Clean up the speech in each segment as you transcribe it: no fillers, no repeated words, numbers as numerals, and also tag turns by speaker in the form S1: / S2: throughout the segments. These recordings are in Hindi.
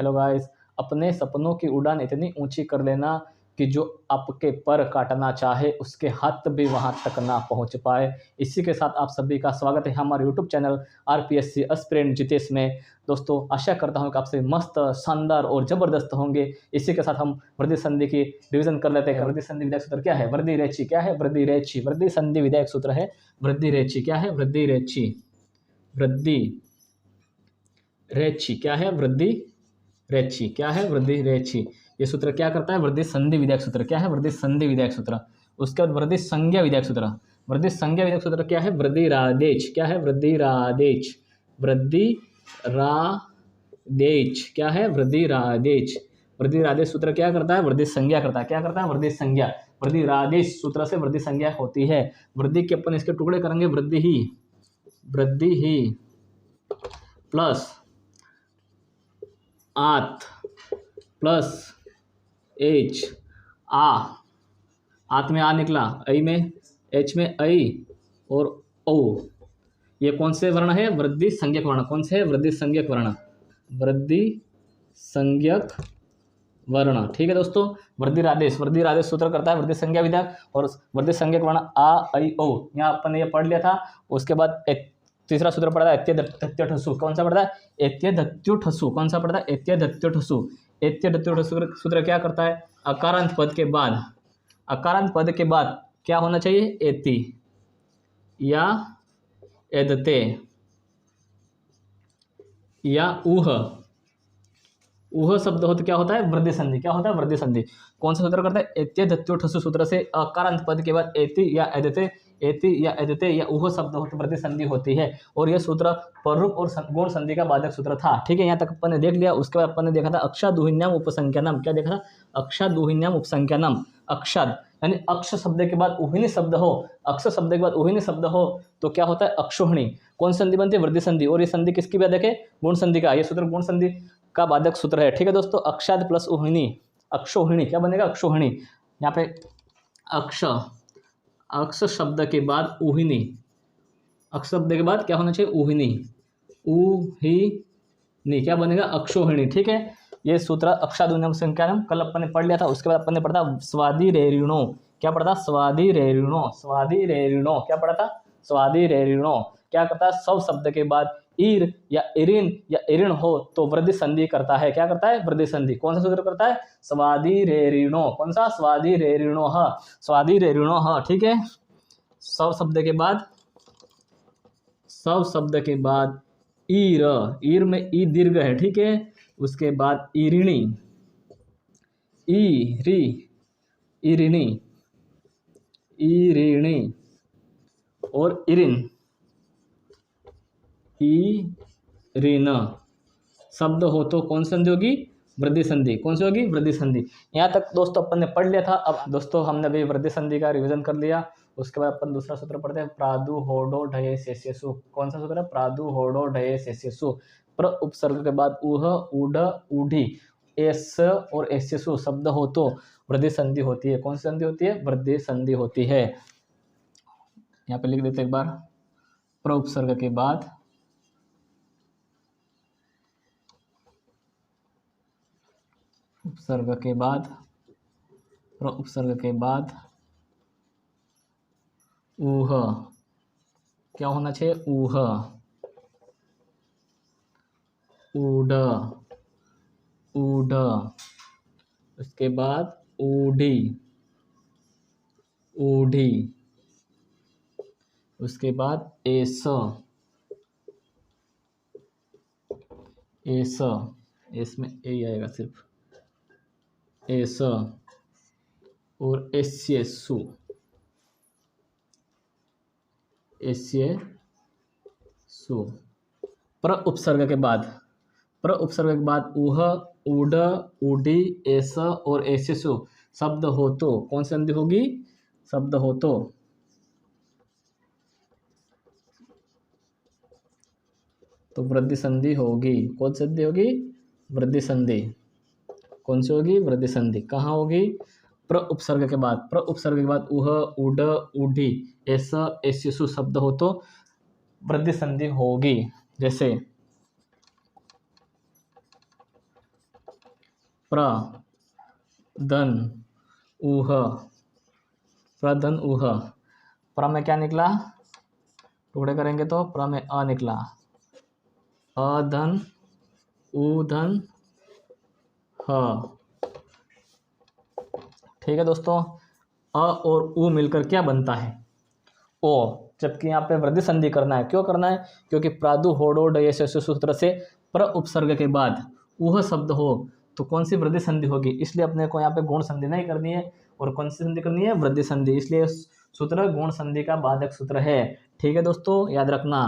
S1: हेलो गाइस, अपने सपनों की उड़ान इतनी ऊंची कर लेना कि जो आपके पर काटना चाहे उसके हाथ भी वहां तक ना पहुंच पाए। इसी के साथ आप सभी का स्वागत है हमारे YouTube channel RPSC aspirant Jitesh में। दोस्तों, आशा करता हूं कि आपसे मस्त, शानदार और जबरदस्त होंगे। इसी के साथ हम वृद्धि संधि की रिवीजन कर लेते हैं। वृद्धि संधि विधायक सूत्र क्या है? वृद्धि रेची क्या है? वृद्धि रेची। वृद्धि संधि विधायक सूत्र है वृद्धि रेची। क्या है? वृद्धि रेची। वृद्धि रेची क्या है? वृद्धि रेची क्या है? वृद्धि रेची। ये सूत्र क्या करता है? वृद्धि संधि विधायक सूत्र। क्या है? वृद्धि संधि विधायक सूत्र। उसके बाद वृद्धि संज्ञा विधायक सूत्र। वृद्धि संज्ञा विधायक सूत्र क्या है? वृद्धि रादेच। क्या है? वृद्धि रादेच। वृद्धि रादेच। क्या है? वृद्धि रादेच। वृद्धि रादेश सूत्र क्या करता है? वृद्धि संज्ञा करता है। क्या करता है? वृद्धि संज्ञा। वृद्धि रादेश सूत्र से वृद्धि संज्ञा होती है। वृद्धि के अपन इसके टुकड़े करेंगे। वृद्धि ही प्लस आत प्लस एच। आत में आ निकला, ऐ में एच में ऐ और ओ। ये कौन से वर्ण है? वृद्धि संज्ञक वर्ण। कौन से है? वृद्धि संज्ञक वर्ण। वृद्धि संज्ञक वर्ण। ठीक है दोस्तों। वृद्धि रादेश सूत्र करता है वृद्धि संज्ञा विधायक और वृद्धि संज्ञक वर्ण आ ऐ ओ। यहाँ अपन ने ये पढ़ लिया था। उसके बाद तीसरा सूत्र पढ़ा था एत्यधत्युठसु। कौन सा पढ़ता है? एत्यधत्युठसु। कौन सा पढ़ता है? एत्यधत्युठसु। एत्यधत्युठसु सूत्र क्या करता है? अकारांत पद के बाद क्या होना चाहिए? एति या एदते या उह शब्द हो तो क्या होता है? वृद्धि संधि। क्या होता है? वृद्धि संधि। कौन सा सूत्र करता है? एत्यधत्युठसु सूत्र से अकारांत पद के बाद एति या एदते या उह शब्द हो तो वृद्धि संधि होती है। और यह सूत्र पररूप और गुण संधि का बाधक सूत्र था। ठीक है, यहाँ तक अपन ने देख लिया। उसके बाद अपन ने देखा था अक्षादुहिन्याम उपसंख्यानम। क्या देखा था? अक्षादुहिन्याम उपसंख्यानम। अक्षाद यानी अक्ष शब्द के बाद उहिनी शब्द हो, अक्ष शब्द के बाद उहिनी शब्द हो तो क्या होता है? अक्षोहिणी। कौन संधि बनती है? वृद्धि संधि। और ये संधि किसकी बाधक है? गुण संधि का। ये सूत्र गुण संधि का बाधक सूत्र है। ठीक है दोस्तों। अक्षाद प्लस उहिनी, अक्षोहिणी। क्या बनेगा? अक्षोहिणी। यहाँ पे अक्ष शब्द के बाद उहिनी, अक्ष शब्द के बाद क्या होना चाहिए? उहिनी। उहिनी क्या बनेगा? अक्षोहिणी। ठीक है, ये सूत्र अक्षादुहिन्याम संख्यानम कल अपन ने पढ़ लिया था। उसके बाद अपन ने पढ़ा था स्वादि रेऋणो। क्या पढ़ा था? स्वादि रेऋणो। स्वादि रेऋणो क्या पढ़ा था? स्वादि रेऋणो क्या करता है? सब शब्द के बाद ईर या इरिन हो तो वृद्धि संधि करता है। क्या करता है? वृद्धि संधि। कौन सा सूत्र करता है? स्वादि रेऋणो। कौन सा? स्वादि रेऋणो। स्वादि रेऋणो। ठीक है, सब शब्द के बाद ईर में ई दीर्घ है। ठीक है, उसके बाद ईरिणी, ईरिणी और इरिन शब्द हो तो कौन संधि होगी? वृद्धि संधि। कौन सी होगी? वृद्धि संधि। यहाँ तक दोस्तों अपन ने पढ़ लिया था। अब दोस्तों हमने भी वृद्धि संधि का रिवीजन कर लिया। उसके बाद अपन दूसरा सूत्र पढ़ते हैं प्रादु होडो ढये शेष्यसु। कौन सा सूत्र है? प्रादु होडो ढये शेष्यसु। प्र उपसर्ग के बाद उह उड उढ़ी एस और एस्यसु शब्द हो तो वृद्धि संधि होती है। कौन सी संधि होती है? वृद्धि संधि होती है। यहाँ पे लिख देते एक बार। प्र उपसर्ग के बाद उपसर्ग के बाद ऊह क्या होना चाहिए? ऊह, ऊड, उसके बाद ऊढ़ी, उसके बाद एस में ए आएगा सिर्फ, एस और एस्यसु। प्र उपसर्ग के बाद उह उड उढ़ी एस और एस्यसु शब्द हो तो कौन सी संधि होगी? शब्द हो तो वृद्धि संधि होगी। कौन सी संधि होगी? वृद्धि संधि। कौन सी होगी? वृद्धि संधि। कहाँ होगी? प्र उपसर्ग के बाद उह उड उढ़ी एस एस्यसु शब्द हो तो वृद्धि संधि होगी। जैसे प्र धन ऊह, प्रधन ऊह। प्र में क्या निकला, टुकड़े करेंगे तो प्र में अ निकला, अधन उधन ह। ठीक है दोस्तों, अ और उ मिलकर क्या बनता है, ओ। जबकि यहाँ पे वृद्धि संधि करना है, क्यों करना है, क्योंकि प्रादु होडो डय सूत्र से पर उपसर्ग के बाद वह शब्द हो तो कौन सी वृद्धि संधि होगी, इसलिए अपने को यहाँ पे गुण संधि नहीं करनी है और कौन सी संधि करनी है, वृद्धि संधि। इसलिए सूत्र गुण संधि का बाधक सूत्र है। ठीक है दोस्तों, याद रखना,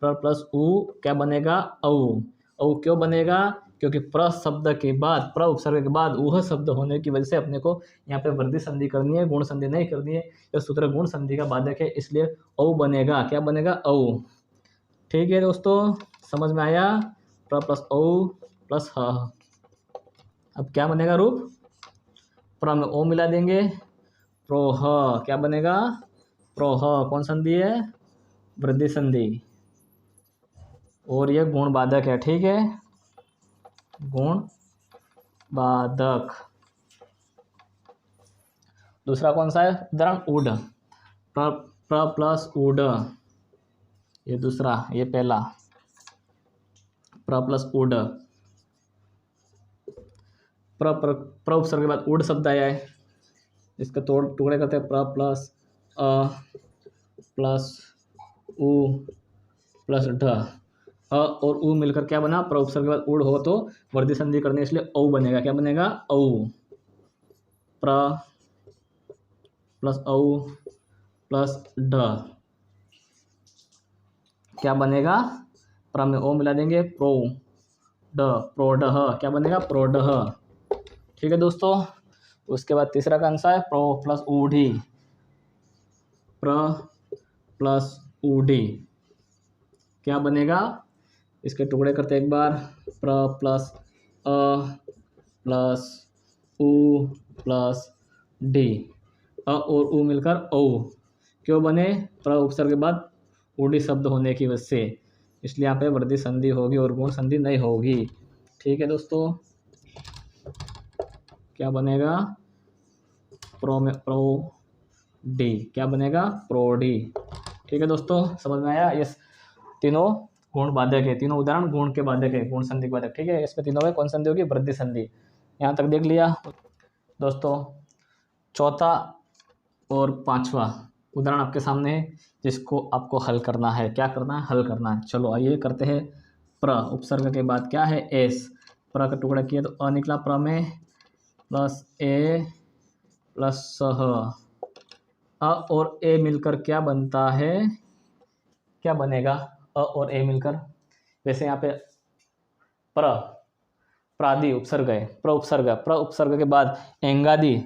S1: प्र प्लस उ क्या बनेगा, औ। औ क्यों बनेगा, क्योंकि प्र शब्द के बाद, प्र उपसर्ग के बाद वह शब्द होने की वजह से अपने को यहाँ पे वृद्धि संधि करनी है, गुण संधि नहीं करनी है। यह सूत्र गुण संधि का बाधक है, इसलिए औ बनेगा, क्या बनेगा, औ। ठीक है दोस्तों, समझ में आया, प्र प्लस औ प्लस ह। अब क्या बनेगा रूप, प्र में ओ मिला देंगे, प्रोह, क्या बनेगा, प्रोह। कौन संधि है, वृद्धि संधि, और यह गुण बाधक है। ठीक है, गुण बाधक। दूसरा कौन सा है उदाहरण, उड, प्र प्लस उड, ये दूसरा, ये पहला, प्र प्लस उड। प्र उपसर्ग के बाद उड शब्द आया है, इसके टुकड़े करते हैं, प्र प्लस अ प्लस उ प्लस ढ। अ और उ मिलकर क्या बना, प्र उपसर्ग के बाद उड हो तो वृद्धि संधि करनी है, इसलिए औ बनेगा, क्या बनेगा, औ। प्र प्लस औ प्लस ढ, क्या बनेगा, प्र में ओ मिला देंगे, प्रो ड, प्रोडह, क्या बनेगा, प्रोडह। ठीक है दोस्तों, उसके बाद तीसरा कौन सा है, प्रो प्लस ऊढ़ी, प्र प्लस ऊढ़ी, क्या बनेगा, इसके टुकड़े करते एक बार, प्र प्लस अ प्लस उ प्लस डी, अ और उ मिलकर औ। क्यों बने, प्र उपसर्ग के बाद ऊढ़ी शब्द होने की वजह से, इसलिए यहाँ पे वृद्धि संधि होगी और गुण संधि नहीं होगी। ठीक है दोस्तों, क्या बनेगा, प्रो में प्रो डी, क्या बनेगा, प्रोडी। ठीक है दोस्तों, समझ में आया, ये तीनों गुण बाधक है, तीनों उदाहरण गुण के बाधक है, गुण संधि के बाधक। ठीक है, इसमें तीनों में कौन संधि होगी, वृद्धि संधि। यहाँ तक देख लिया दोस्तों। चौथा और पांचवा उदाहरण आपके सामने है, जिसको आपको हल करना है। क्या करना है, हल करना है। चलो आइए करते हैं। प्र उपसर्ग के बाद क्या है, एस, प्र का टुकड़ा किया तो अ निकला, प्र में प्लस ए प्लस सह, अ और ए मिलकर क्या बनता है, क्या बनेगा, अ और ए मिलकर, वैसे यहाँ पे प्र प्रादि उपसर्ग है, प्र उपसर्ग के बाद एंगादि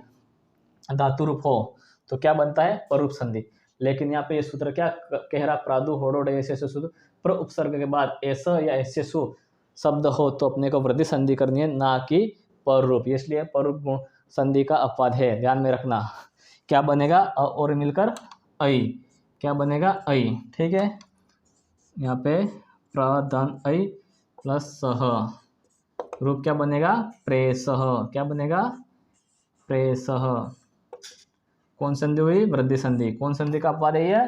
S1: धातु रूप हो तो क्या बनता है, परूप संधि। लेकिन यहाँ पे ये सूत्र क्या कह रहा, प्रादु होड़ो ऐसे सूत्र, प्र उपसर्ग के बाद ऐसा या ऐसे सु शब्द हो तो अपने को वृद्धि संधि करनी है, ना कि परूप, इसलिए परूप गुण संधि का अपवाद है, ध्यान में रखना। क्या बनेगा, अ और मिलकर ऐ, क्या बनेगा, ऐ। ठीक है, यहाँ पे प्रधन ऐ प्लस सह, रूप क्या बनेगा, प्रेसह, क्या बनेगा, प्रेसह। कौन संधि हुई, वृद्धि संधि। कौन संधि का अपवाद है ये,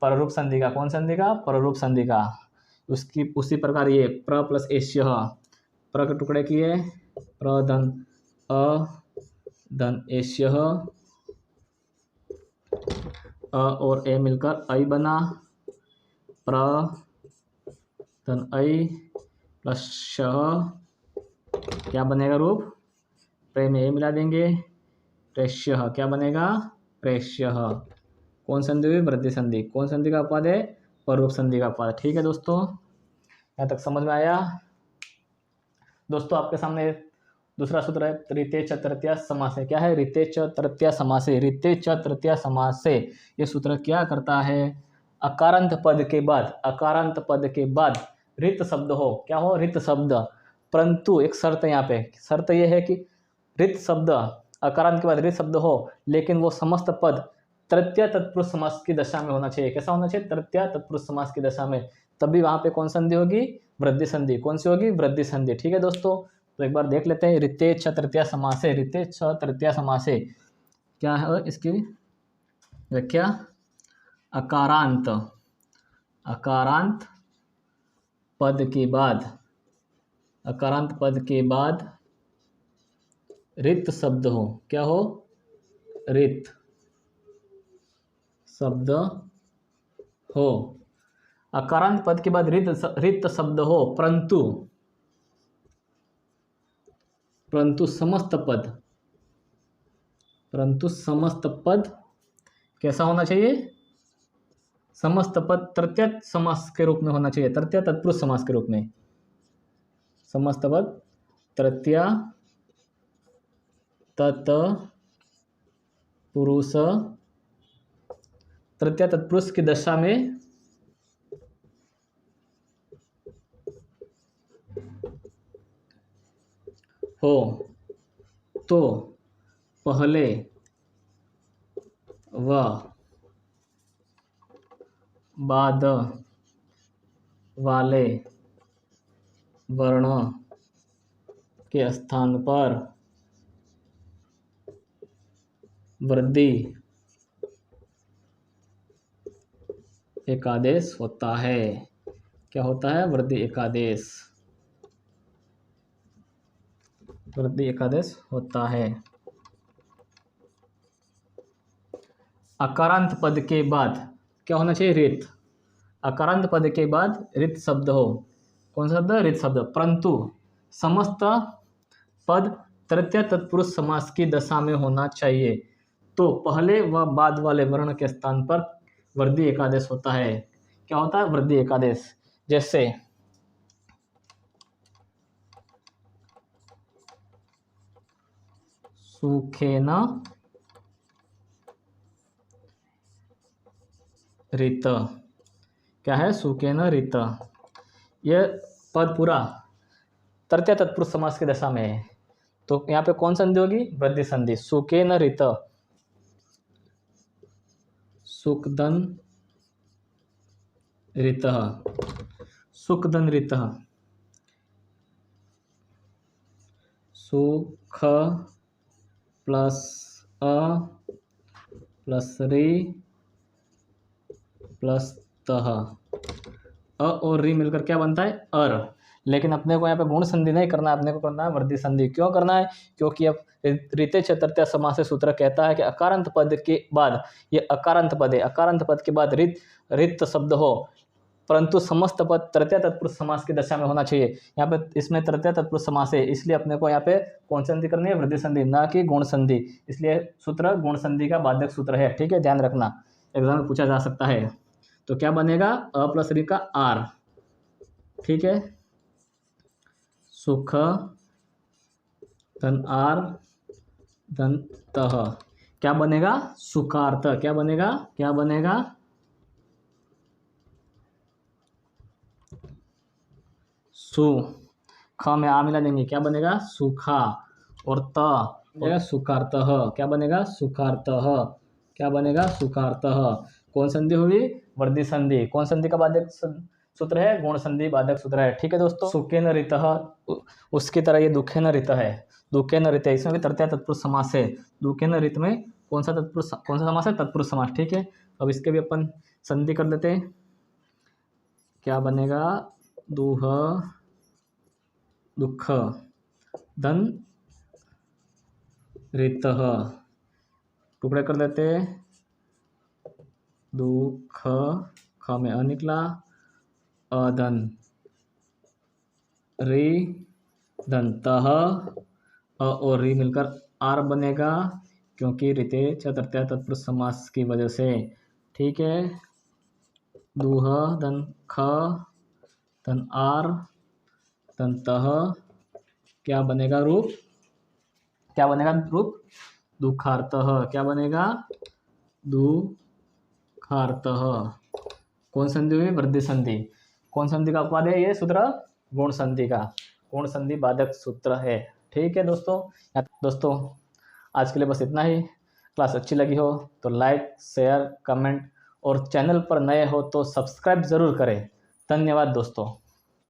S1: पररूप संधि का। कौन संधि का, पररूप संधि का। उसकी उसी प्रकार ये प्र प्लस एश्य, प्र के टुकड़े किए, प्रधन अ धन एश्य, अ और ए मिलकर ऐ बना, प्र धन ऐ प्लस श, क्या बनेगा रूप, प्रे में ए मिला देंगे, प्रेष्य, क्या बनेगा, प्रेष्य। कौन संधि हुई, वृद्धि संधि। कौन संधि का अपवाद है, परूप संधि का अपवाद। ठीक है दोस्तों, यहाँ तक समझ में आया। दोस्तों आपके सामने दूसरा सूत्र है, रीते च तृतीया समास है। क्या है, रीते च तृतीया समास है। रीते च तृतीया समास से ये सूत्र क्या करता है, अकारांत पद के बाद, अकारांत पद के बाद रित शब्द हो, क्या हो, रित शब्द। परंतु एक शर्त है, यहाँ पे शर्त यह है कि रित शब्द, अकारांत के बाद रित शब्द हो, लेकिन वो समस्त पद तृतीय तत्पुरुष समास की दशा में होना चाहिए। कैसा होना चाहिए, तृतीय तत्पुरुष समास की दशा में, तभी वहां पे कौन संधि होगी, वृद्धि संधि। कौन सी होगी, वृद्धि संधि। ठीक है दोस्तों, तो एक बार देख लेते हैं। ऋते छ तृतीया समासे, ऋते छ तृतीया समासे क्या है इसकी व्याख्या? अकारांत, अकारांत पद के बाद, अकारांत पद के बाद रित शब्द हो। क्या हो? रित शब्द हो। अकारांत पद के बाद रित शब्द हो, परंतु परंतु समस्त पद, परंतु समस्त पद कैसा होना चाहिए? समस्त पद तृतीय समास के रूप में होना चाहिए, तृतीय तत्पुरुष समास के रूप में। समस्त पद तृतीय तत्पुरुष, तृतीय तत्पुरुष की दशा में हो तो पहले व बाद वाले वर्ण के स्थान पर वृद्धि एकादेश होता है। क्या होता है? वृद्धि एकादेश, वृद्धि एकादेश होता है। अकारांत पद के बाद क्या होना चाहिए? रित। अकारांत पद के बाद रित शब्द हो। कौन सा शब्द? रित शब्द। परंतु समस्त पद तृतीय तत्पुरुष समास की दशा में होना चाहिए, तो पहले व बाद वाले वर्ण के स्थान पर वृद्धि एकादेश होता है। क्या होता है? वृद्धि एकादेश। जैसे सुखेन ऋत। क्या है? सुखेन ऋत। यह पद पूरा तृतीय तत्पुरुष समास की दशा में है, तो यहाँ पे कौन संधि होगी? वृद्धि संधि। सुखेन ऋत, सुखदन ऋतः, सुखदन ऋतः, सुख प्लस अ प्लस री प्लस तह, अ और री मिलकर क्या बनता है? अर। लेकिन अपने को यहाँ पे गुण संधि नहीं करना है, अपने को करना है वृद्धि संधि। क्यों करना है? क्योंकि अब ऋते छ तृतीया समास सूत्र कहता है कि अकारांत पद के बाद, ये अकारांत पद है, अकारांत पद के बाद रित शब्द हो, परंतु समस्त पद तृतीय तत्पुरुष समास की दशा में होना चाहिए। यहाँ पे इसमें तृतीय तत्पुरुष समास है, इसलिए अपने को यहाँ पे कौन संधि करनी है? वृद्धि संधि, ना कि गुण संधि। इसलिए सूत्र गुण संधि का बाधक सूत्र है। ठीक है, ध्यान रखना, एग्जाम में पूछा जा सकता है। तो क्या बनेगा? अ प्लस री का आर। ठीक है, सुख धन आर धन तह, क्या बनेगा? सुखार्थ। क्या बनेगा? क्या बनेगा? सु, ख में आ मिला देंगे, क्या बनेगा? सूखा। और त बनेगा सुखार्तः। क्या बनेगा? सुखार्तः। क्या बनेगा? सुखार्तः। कौन संधि हुई? वृद्धि संधि। कौन संधि का बाधक सूत्र है? गुण संधि बाधक सूत्र है। ठीक है दोस्तों, सुखेन ऋतः, उसकी तरह ये दुखेन ऋत है। दुखेन ऋत, इसमें भी तृतीय तत्पुरुष समास है। दुखेन ऋत में कौन सा तत्पुरुष, कौन सा समास है? तत्पुरुष समास। ठीक है, अब इसके भी अपन संधि कर लेते हैं। क्या बनेगा? दुह दुख धन ऋतः, टुकड़े कर देते हैं। दुख, ख में अ निकला, अधन री धन तह, अ और री मिलकर आर बनेगा, क्योंकि ऋते छ तृतीया तत्पुरुष समास की वजह से। ठीक है, दुह धन ख धन आर धन तह, क्या बनेगा? रूप। क्या बनेगा? रूप दुखार्तः। क्या बनेगा? दुखार्तः। कौन संधि हुई? वृद्धि संधि। कौन संधि का अपवाद है ये सूत्र? गुण संधि का। गुण संधि बाधक सूत्र है। ठीक है दोस्तों, आज के लिए बस इतना ही। क्लास अच्छी लगी हो तो लाइक शेयर कमेंट, और चैनल पर नए हो तो सब्सक्राइब ज़रूर करें। धन्यवाद दोस्तों।